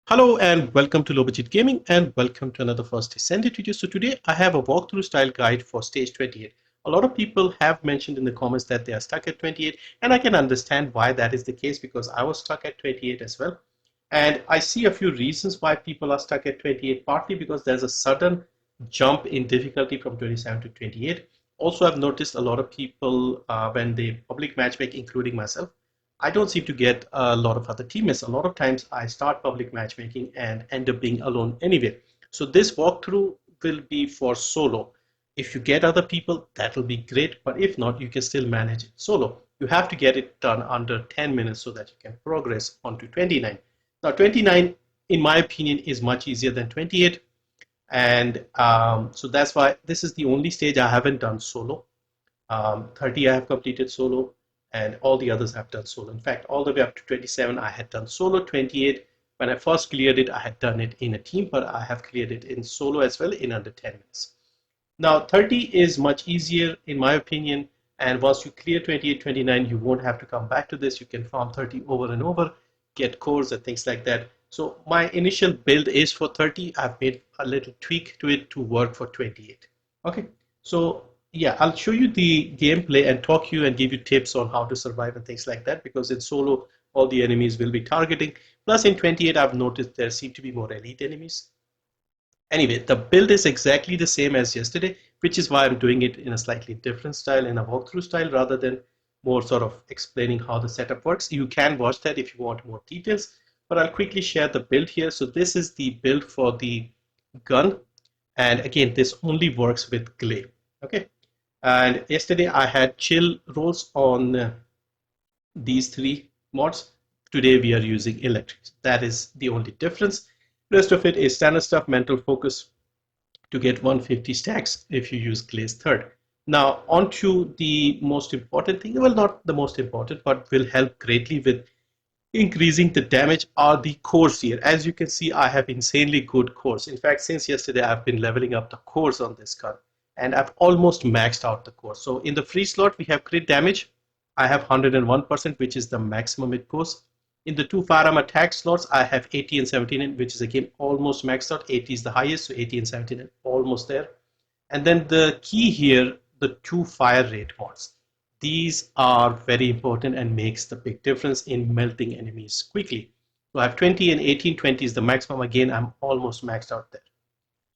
Hello and welcome to Low Budget Gaming and welcome to another first Descendant video. So today I have a walkthrough style guide for stage 28. A lot of people have mentioned in the comments that they are stuck at 28, and I can understand why that is the case because I was stuck at 28 as well. And I see a few reasons why people are stuck at 28, partly because there's a sudden jump in difficulty from 27 to 28. Also, I've noticed a lot of people when they public matchmake, including myself, I don't seem to get a lot of other teammates. A lot of times I start public matchmaking and end up being alone anyway. So this walkthrough will be for solo. If you get other people, that will be great. But if not, you can still manage it solo. You have to get it done under 10 minutes so that you can progress onto 29. Now 29, in my opinion, is much easier than 28. And so that's why this is the only stage I haven't done solo. 30 I have completed solo, and all the others I've done solo. In fact, all the way up to 27 I had done solo. 28, when I first cleared it, I had done it in a team, but I have cleared it in solo as well in under 10 minutes. Now 30 is much easier in my opinion, and once you clear 28, 29, you won't have to come back to this. You can farm 30 over and over, get cores and things like that. So my initial build is for 30. I've made a little tweak to it to work for 28. Okay, so yeah, I'll show you the gameplay and talk you and give you tips on how to survive and things like that, because in solo all the enemies will be targeting. Plus in 28 I've noticed there seem to be more elite enemies. Anyway, the build is exactly the same as yesterday, which is why I'm doing it in a slightly different style, in a walkthrough style, rather than more sort of explaining how the setup works. You can watch that if you want more details, but I'll quickly share the build here. So this is the build for the gun, and again, this only works with Gley. Okay. And yesterday I had chill rolls on these three mods. Today we are using electric. That is the only difference. Rest of it is standard stuff, mental focus to get 150 stacks if you use Gley's third. Now on to the most important thing. Well, not the most important, but will help greatly with increasing the damage are the cores here. As you can see, I have insanely good cores. In fact, since yesterday I've been leveling up the cores on this gun, and I've almost maxed out the core. So in the free slot, we have crit damage. I have 101%, which is the maximum it goes. In the two firearm attack slots, I have 80 and 17, which is again almost maxed out. 80 is the highest, so 80 and 17 almost there. And then the key here, the two fire rate mods. These are very important and makes the big difference in melting enemies quickly. So I have 20 and 18. 20 is the maximum. Again, I'm almost maxed out there.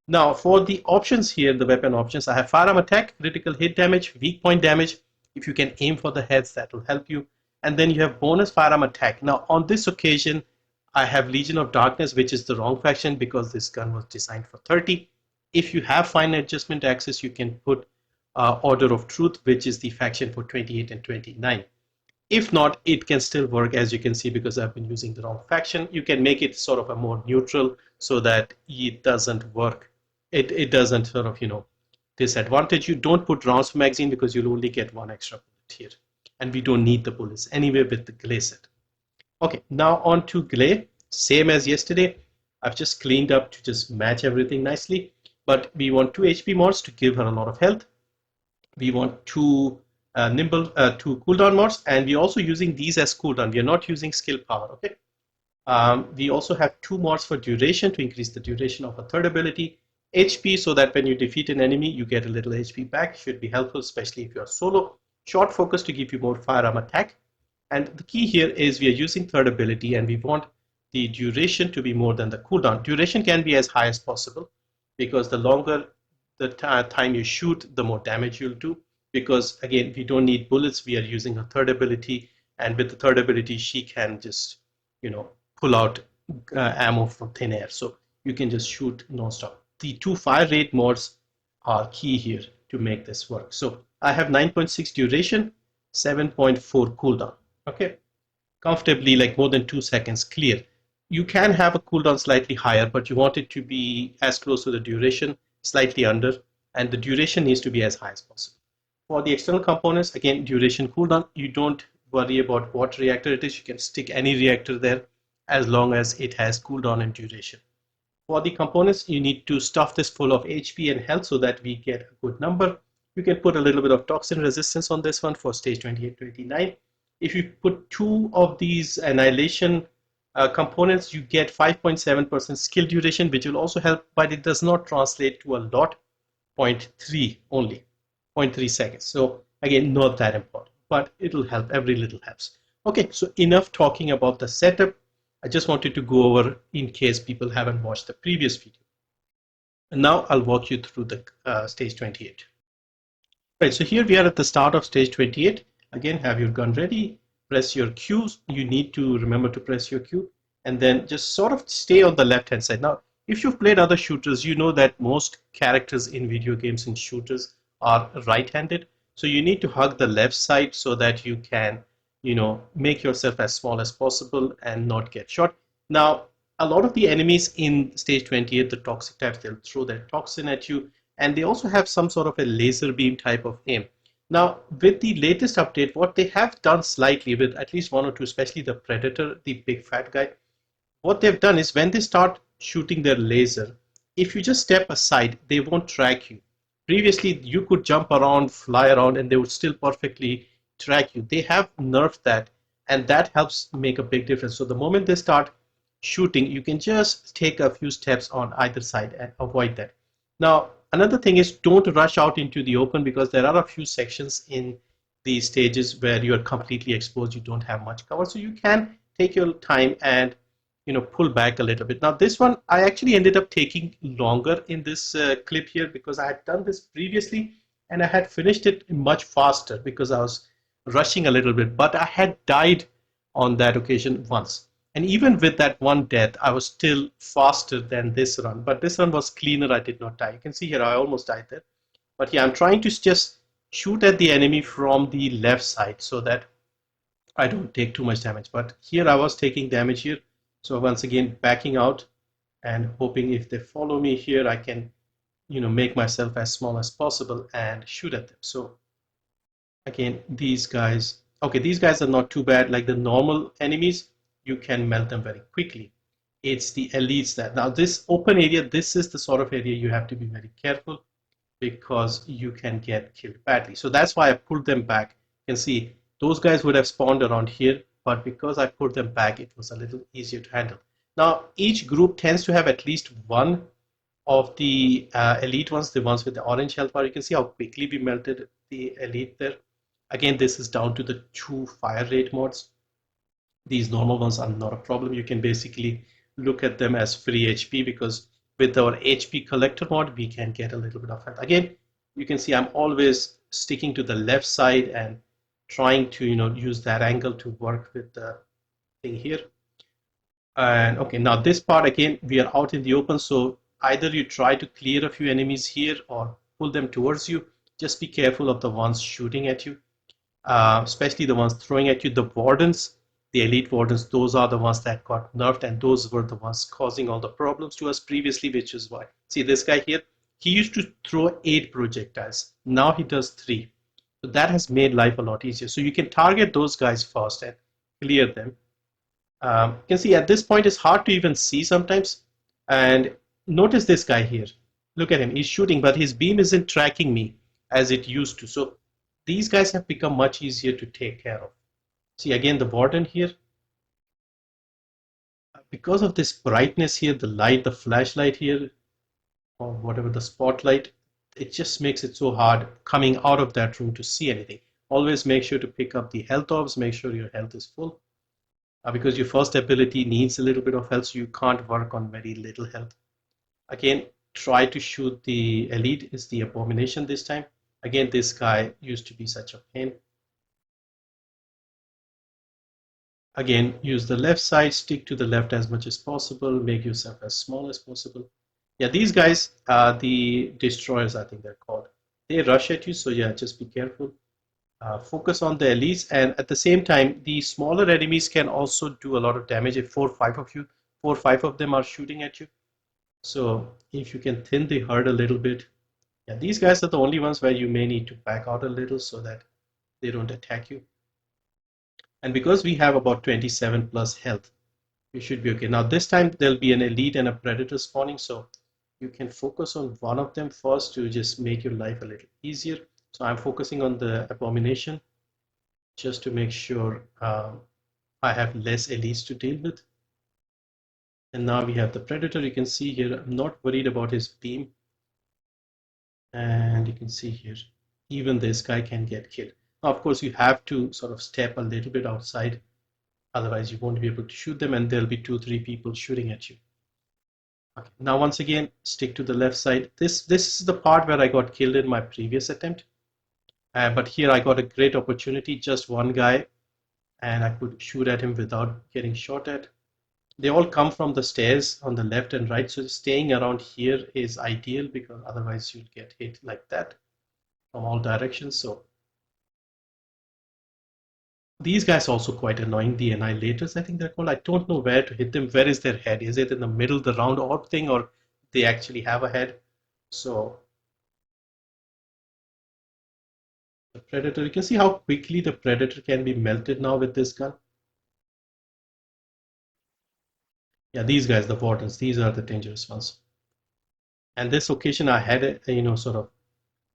Now for the options here, the weapon options, I have firearm attack, critical hit damage, weak point damage. If you can aim for the heads, that will help you. And then you have bonus firearm attack. Now on this occasion, I have Legion of Darkness, which is the wrong faction because this gun was designed for 30. If you have fine adjustment access, you can put Order of Truth, which is the faction for 28 and 29. If not, it can still work, as you can see, because I've been using the wrong faction. You can make it sort of a more neutral so that it doesn't work. It doesn't sort of, disadvantage you. Don't put rounds per magazine because you'll only get one extra bullet here. And we don't need the bullets anyway with the Gley set. Okay, now on to Gley. Same as yesterday. I've just cleaned up to just match everything nicely. But we want 2 HP mods to give her a lot of health. We want two cooldown mods, and we're also using these as cooldown. We are not using skill power. Okay. We also have 2 mods for duration to increase the duration of a third ability. HP, so that when you defeat an enemy, you get a little HP back. Should be helpful, especially if you are solo. Short focus to give you more firearm attack. And the key here is we are using third ability, and we want the duration to be more than the cooldown. Duration can be as high as possible, because the longer the time you shoot, the more damage you'll do. Because again, we don't need bullets. We are using a third ability, and with the third ability, she can just, pull out ammo from thin air. So you can just shoot non-stop. The 2 fire rate mods are key here to make this work. So I have 9.6 duration, 7.4 cooldown. Okay, comfortably, like more than 2 seconds clear. You can have a cooldown slightly higher, but you want it to be as close to the duration, slightly under, and the duration needs to be as high as possible. For the external components, again, duration cooldown, you don't worry about what reactor it is. You can stick any reactor there as long as it has cooldown and duration. For the components, you need to stuff this full of HP and health so that we get a good number. You can put a little bit of toxin resistance on this one for stage 28, 29. If you put 2 of these annihilation components, you get 5.7% skill duration, which will also help, but it does not translate to a lot. 0.3 only, 0.3 seconds. So again, not that important, but it'll help. Every little helps. Okay, so enough talking about the setup. I just wanted to go over in case people haven't watched the previous video. And now I'll walk you through the stage 28. Right, so here we are at the start of stage 28. Again, have your gun ready, press your Q. You need to remember to press your Q, and then just sort of stay on the left hand side. Now, if you've played other shooters, you know that most characters in video games and shooters are right-handed. So you need to hug the left side so that you can, make yourself as small as possible and not get shot. Now, a lot of the enemies in stage 28, the toxic types, they'll throw their toxin at you, and they also have some sort of a laser beam type of aim. Now, with the latest update, what they have done slightly with at least one or two, especially the Predator, the big fat guy, what they've done is when they start shooting their laser, if you just step aside, they won't track you. Previously, you could jump around, fly around, and they would still perfectly track you. They have nerfed that, and that helps make a big difference. So the moment they start shooting, you can just take a few steps on either side and avoid that. Now, another thing is don't rush out into the open, because there are a few sections in these stages where you are completely exposed. You don't have much cover, so you can take your time and pull back a little bit. Now this one, I actually ended up taking longer in this clip here, because I had done this previously and I had finished it much faster because I was rushing a little bit, but I had died on that occasion once. And even with that one death, I was still faster than this run, but this run was cleaner. I did not die. You can see here I almost died there. But yeah, I'm trying to just shoot at the enemy from the left side so that I don't take too much damage. But here I was taking damage here. So once again, backing out and hoping if they follow me here, I can, make myself as small as possible and shoot at them. So again, these guys, okay, these guys are not too bad. Like the normal enemies, you can melt them very quickly. It's the elites that, now this open area, this is the sort of area you have to be very careful, because you can get killed badly. So that's why I pulled them back. You can see those guys would have spawned around here, but because I pulled them back, it was a little easier to handle. Now, each group tends to have at least one of the elite ones, the ones with the orange health bar. You can see how quickly we melted the elite there. Again, this is down to the 2 fire rate mods. These normal ones are not a problem. You can basically look at them as free HP, because with our HP collector mod, we can get a little bit of health. Again, you can see I'm always sticking to the left side and trying to use that angle to work with the thing here. And okay, now this part, again, we are out in the open, so either you try to clear a few enemies here or pull them towards you. Just be careful of the ones shooting at you, especially the ones throwing at you. The wardens, the elite wardens, those are the ones that got nerfed, and those were the ones causing all the problems to us previously, which is why. See this guy here, he used to throw 8 projectiles. Now he does 3. So that has made life a lot easier. So you can target those guys first and clear them. You can see at this point it's hard to even see sometimes. And notice this guy here. Look at him. He's shooting, but his beam isn't tracking me as it used to. So these guys have become much easier to take care of. See again the warden here. Because of this brightness here, the light, the flashlight here, or whatever, the spotlight, it just makes it so hard coming out of that room to see anything. Always make sure to pick up the health orbs, make sure your health is full, because your first ability needs a little bit of health, so you can't work on very little health. Again, try to shoot the elite, is the abomination this time. Again, this guy used to be such a pain. Again, use the left side, stick to the left as much as possible, make yourself as small as possible. Yeah, these guys are the destroyers, I think they're called. They rush at you, so yeah, just be careful. Focus on the elites, and at the same time, the smaller enemies can also do a lot of damage if 4 or 5 of them are shooting at you. So if you can thin the herd a little bit, yeah, these guys are the only ones where you may need to back out a little so that they don't attack you. And because we have about 27 plus health, you should be okay. Now this time there'll be an elite and a predator spawning, so you can focus on one of them first to just make your life a little easier. So I'm focusing on the abomination just to make sure I have less elites to deal with. And now we have the Predator. You can see here, I'm not worried about his beam. And you can see here, even this guy can get killed. Now, of course, you have to sort of step a little bit outside. Otherwise, you won't be able to shoot them, and there'll be 2-3 people shooting at you. Okay. Now, once again, stick to the left side. This is the part where I got killed in my previous attempt. But here I got a great opportunity, just one guy, and I could shoot at him without getting shot at. They all come from the stairs on the left and right, so staying around here is ideal because otherwise you'll get hit like that from all directions. So these guys are also quite annoying, the annihilators, I think they're called. I don't know where to hit them. Where is their head? Is it in the middle, the round orb thing, or they actually have a head? So the Predator, you can see how quickly the Predator can be melted now with this gun. Yeah, these guys, the Wardens, these are the dangerous ones. And this occasion I had, sort of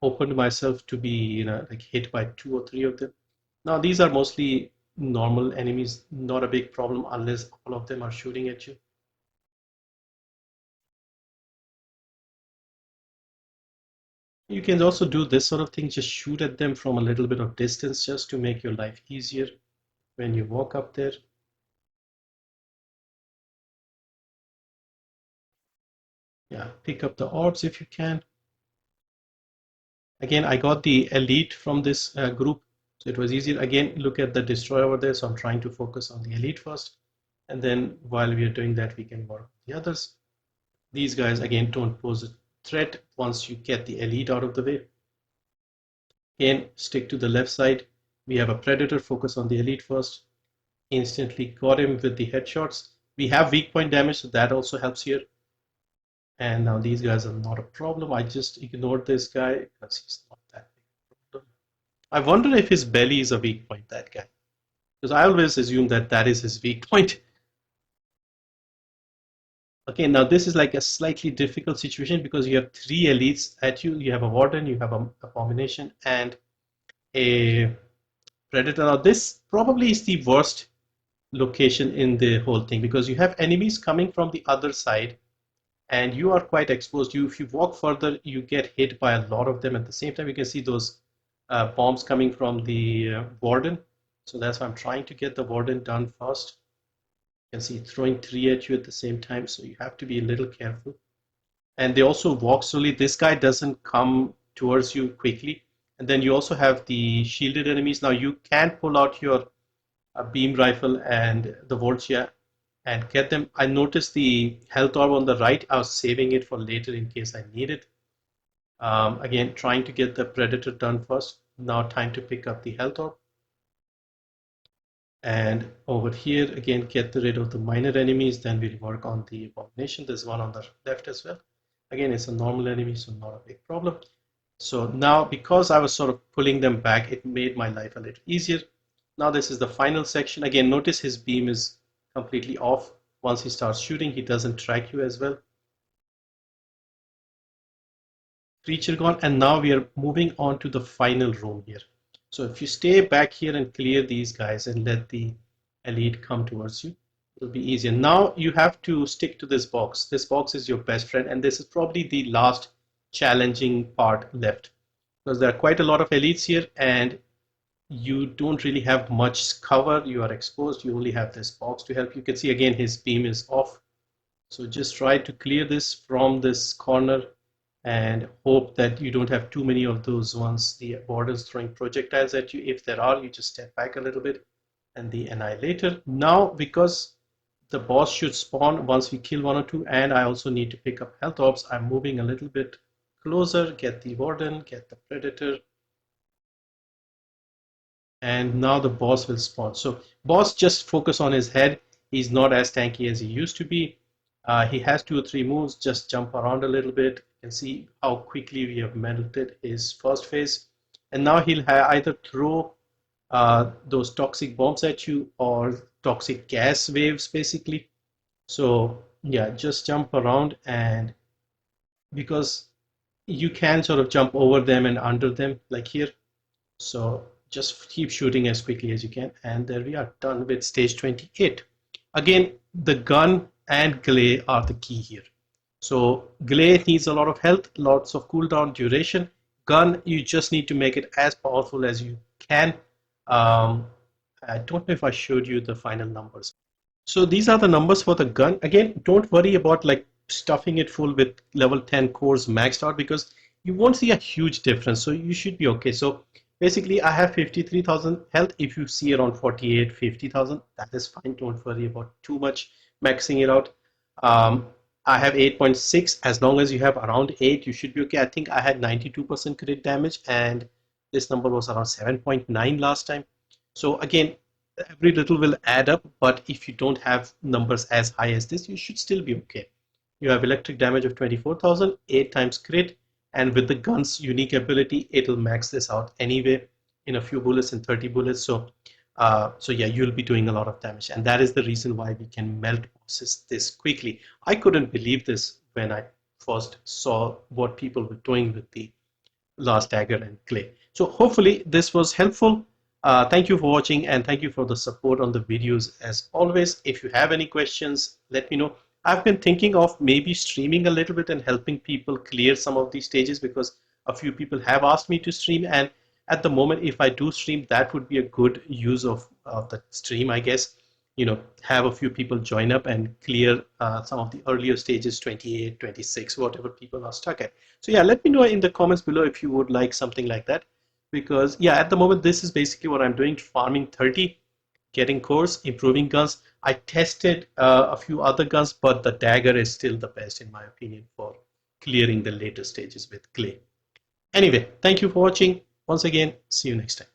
opened myself to be, like hit by 2 or 3 of them. Now these are mostly normal enemies, not a big problem unless all of them are shooting at you. You can also do this sort of thing, just shoot at them from a little bit of distance just to make your life easier when you walk up there. Yeah, pick up the orbs if you can. Again, I got the elite from this group, so it was easier. Again, look at the destroyer over there, so I'm trying to focus on the elite first. And then while we are doing that, we can work with the others. These guys, again, don't pose a threat once you get the elite out of the way. Again, stick to the left side. We have a Predator, focus on the elite first. Instantly got him with the headshots. We have weak point damage, so that also helps here. And now these guys are not a problem. I just ignored this guy because he's not that big a problem. I wonder if his belly is a weak point, that guy. Because I always assume that that is his weak point. Okay, now this is like a slightly difficult situation because you have 3 elites at you. You have a Warden, you have an Abomination, and a Predator. Now this probably is the worst location in the whole thing because you have enemies coming from the other side and you are quite exposed. If you walk further, you get hit by a lot of them at the same time. You can see those bombs coming from the Warden. So that's why I'm trying to get the Warden done first. You can see throwing 3 at you at the same time, so you have to be a little careful. And they also walk slowly. This guy doesn't come towards you quickly. And then you also have the shielded enemies. Now you can pull out your beam rifle and the Voltia and get them. I noticed the health orb on the right. I was saving it for later in case I need it. Again, trying to get the Predator done first. Now time to pick up the health orb. And over here, again, get rid of the minor enemies. Then we'll work on the Abomination. There's one on the left as well. Again, it's a normal enemy, so not a big problem. So now, because I was sort of pulling them back, it made my life a little easier. Now this is the final section. Again, notice his beam is completely off. Once he starts shooting, he doesn't track you as well. Creature gone, and now we are moving on to the final room here. So if you stay back here and clear these guys and let the elite come towards you, it'll be easier. Now you have to stick to this box. This box is your best friend, and this is probably the last challenging part left because there are quite a lot of elites here and you don't really have much cover. You are exposed. You only have this box to help. You can see again his beam is off. So just try to clear this from this corner and hope that you don't have too many of those ones, the Wardens throwing projectiles at you. If there are, you just step back a little bit. And the Annihilator. Now, because the boss should spawn once we kill 1 or 2, and I also need to pick up health orbs, I'm moving a little bit closer, get the Warden, get the Predator. And now the boss will spawn. So boss, just focus on his head. He's not as tanky as he used to be. He has 2 or 3 moves. Just jump around a little bit. You can see how quickly we have melted his first phase. And now he'll either throw those toxic bombs at you or toxic gas waves, basically. So yeah, just jump around, and because you can sort of jump over them and under them like here. So just keep shooting as quickly as you can, and there we are, done with stage 28. Again, the gun and Gley are the key here. So Gley needs a lot of health, lots of cooldown duration. Gun, you just need to make it as powerful as you can. Um, I don't know if I showed you the final numbers. So these are the numbers for the gun. Again, don't worry about like stuffing it full with level 10 cores maxed out, because you won't see a huge difference. So you should be okay. So basically I have 53,000 health. If you see around 48, 50,000, that is fine. Don't worry about too much maxing it out. Um, I have 8.6. As long as you have around 8, you should be okay. I think I had 92% crit damage, and this number was around 7.9 last time. So again, every little will add up, but if you don't have numbers as high as this, you should still be okay. You have electric damage of 24,000, 8 times crit, and with the gun's unique ability, it'll max this out anyway in a few bullets, in 30 bullets. So yeah, you'll be doing a lot of damage, and that is the reason why we can melt bosses this quickly. I couldn't believe this when I first saw what people were doing with the last Dagger and Gley. So hopefully this was helpful. Thank you for watching, and thank you for the support on the videos as always. If you have any questions, let me know. I've been thinking of maybe streaming a little bit and helping people clear some of these stages, because a few people have asked me to stream, and at the moment, if I do stream, that would be a good use of the stream, I guess. Have a few people join up and clear some of the earlier stages, 28, 26, whatever people are stuck at. So yeah, let me know in the comments below if you would like something like that, because yeah, at the moment this is basically what I'm doing: farming 30, getting cores, improving guns. I tested a few other guns, but the Dagger is still the best in my opinion for clearing the later stages with Gley. Anyway, thank you for watching. Once again, see you next time.